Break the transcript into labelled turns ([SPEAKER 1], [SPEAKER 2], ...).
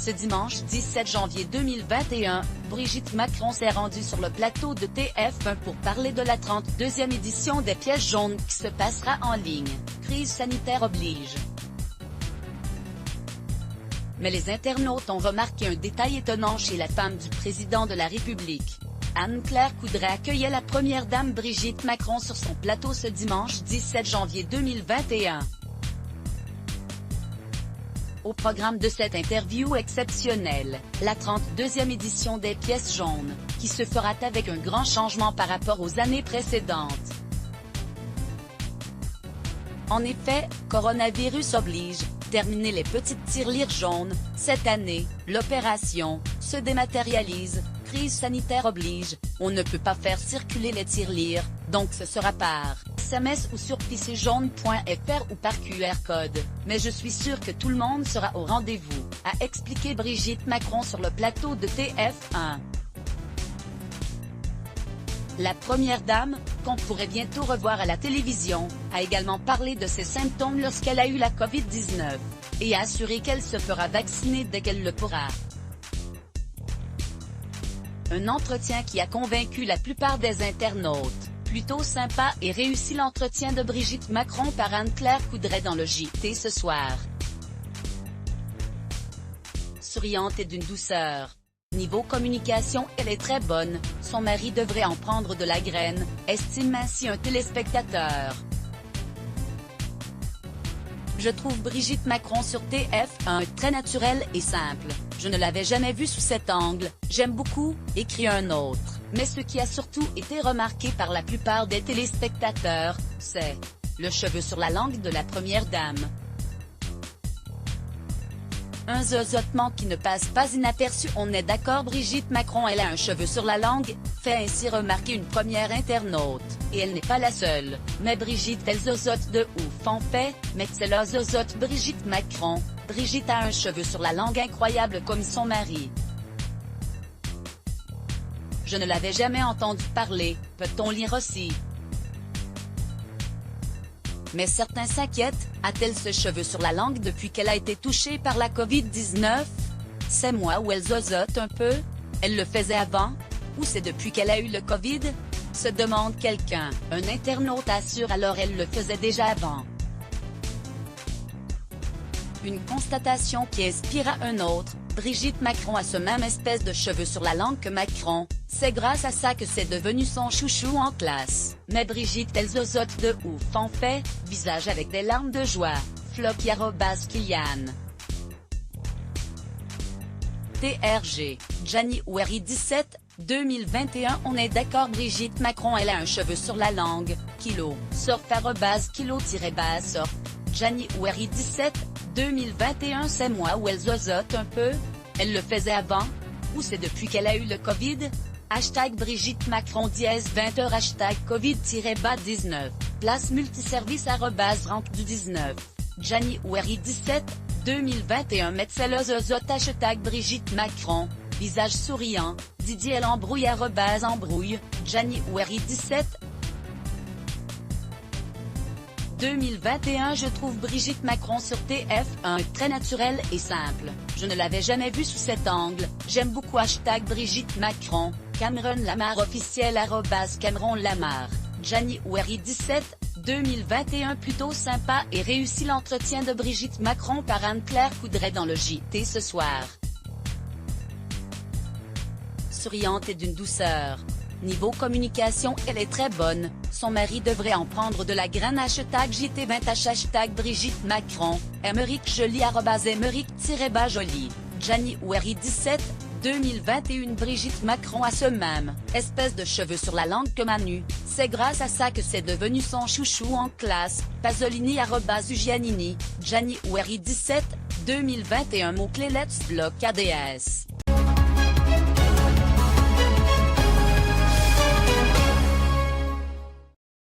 [SPEAKER 1] Ce dimanche 17 janvier 2021, Brigitte Macron s'est rendue sur le plateau de TF1 pour parler de la 32e édition des pièces jaunes qui se passera en ligne. Crise sanitaire oblige. Mais les internautes ont remarqué un détail étonnant chez la femme du président de la République. Anne-Claire Coudray accueillait la première dame Brigitte Macron sur son plateau ce dimanche 17 janvier 2021. Au programme de cette interview exceptionnelle, la 32e édition des pièces jaunes, qui se fera avec un grand changement par rapport aux années précédentes. En effet, coronavirus oblige, terminer les petites tirelires jaunes, cette année, l'opération se dématérialise, crise sanitaire oblige, on ne peut pas faire circuler les tirelires, donc ce sera par SMS ou sur pcjaune.fr ou par QR code, mais je suis sûr que tout le monde sera au rendez-vous, a expliqué Brigitte Macron sur le plateau de TF1. La première dame, qu'on pourrait bientôt revoir à la télévision, a également parlé de ses symptômes lorsqu'elle a eu la Covid-19, et a assuré qu'elle se fera vacciner dès qu'elle le pourra. Un entretien qui a convaincu la plupart des internautes. Plutôt sympa et réussi l'entretien de Brigitte Macron par Anne-Claire Coudray dans le JT ce soir. Souriante et d'une douceur. Niveau communication, elle est très bonne, son mari devrait en prendre de la graine, estime ainsi un téléspectateur. Je trouve Brigitte Macron sur TF1 très naturelle et simple. Je ne l'avais jamais vue sous cet angle, j'aime beaucoup, écrit un autre. Mais ce qui a surtout été remarqué par la plupart des téléspectateurs, c'est le cheveu sur la langue de la première dame. Un zozotement qui ne passe pas inaperçu. On est d'accord, Brigitte Macron elle a un cheveu sur la langue, fait ainsi remarquer une première internaute, et elle n'est pas la seule. Mais Brigitte elle zozote de ouf en fait, mais c'est la zozote Brigitte Macron. Brigitte a un cheveu sur la langue incroyable comme son mari. Je ne l'avais jamais entendu parler, peut-on lire aussi. Mais certains s'inquiètent, a-t-elle ce cheveu sur la langue depuis qu'elle a été touchée par la Covid-19? C'est moi ou elle zozote un peu? Elle le faisait avant? Ou c'est depuis qu'elle a eu le Covid? Se demande quelqu'un. Un internaute assure alors elle le faisait déjà avant. Une constatation qui inspira un autre. Brigitte Macron a ce même espèce de cheveux sur la langue que Macron, c'est grâce à ça que c'est devenu son chouchou en classe. Mais Brigitte elle zozote de ouf en fait, visage avec des larmes de joie, floppy@Kylian. TRG, Gianni Oueri 17, 2021 On est d'accord Brigitte Macron elle a un cheveu sur la langue, kilo, surf@kilo-surf, Gianni Oueri 17, 2021 C'est moi ou elle zozote un peu? Elle le faisait avant? Ou c'est depuis qu'elle a eu le Covid? Hashtag Brigitte Macron #20h Hashtag Covid-19, place multiservice @rank du 19. Gianni Oueri 17, 2021 Metz le zozote Hashtag Brigitte Macron, visage souriant, Didier l'embrouille @embrouille, Gianni Oueri 17, 2021 Je trouve Brigitte Macron sur TF1 très naturelle et simple. Je ne l'avais jamais vue sous cet angle, j'aime beaucoup Hashtag Brigitte Macron, Cameron Lamar officiel @Cameron Lamar, Gianni Oueri 17, 2021 Plutôt sympa et réussi l'entretien de Brigitte Macron par Anne-Claire Coudray dans le JT ce soir. Souriante et d'une douceur. Niveau communication, elle est très bonne, son mari devrait en prendre de la graine Hashtag JT20 Hashtag Brigitte Macron, Émeric Joly @Émeric-Joly, Gianni Oueri 17, 2021 Brigitte Macron a ce même espèce de cheveux sur la langue que Manu, c'est grâce à ça que c'est devenu son chouchou en classe, Pasolini @Ugianini, Gianni Oueri 17, 2021 Mot-clé Let's Block ADS.